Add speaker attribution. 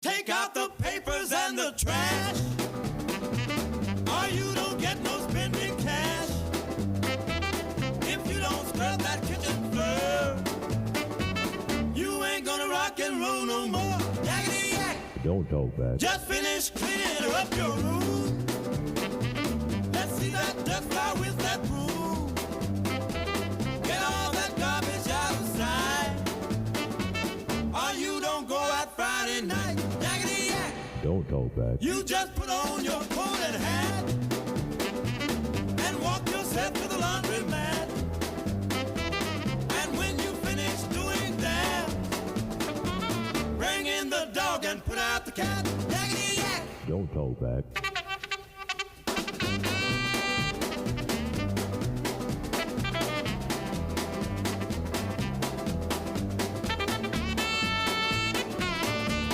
Speaker 1: Take out the papers and the trash, or you don't get no spending cash. If you don't scrub that kitchen floor, you ain't gonna rock and roll no more. Yakety yak.
Speaker 2: Don't talk back.
Speaker 1: Just finish cleaning up your room. Let's see that dust fly with that broom. Get all that garbage out of sight, or you don't go out Friday night. Yakety yak.
Speaker 2: Don't talk back.
Speaker 1: You just put on your coat and hat and walk yourself to the laundromat. And when you finish doing that, bring in the dog and put out the cat. Yakety yak.
Speaker 2: Don't talk back.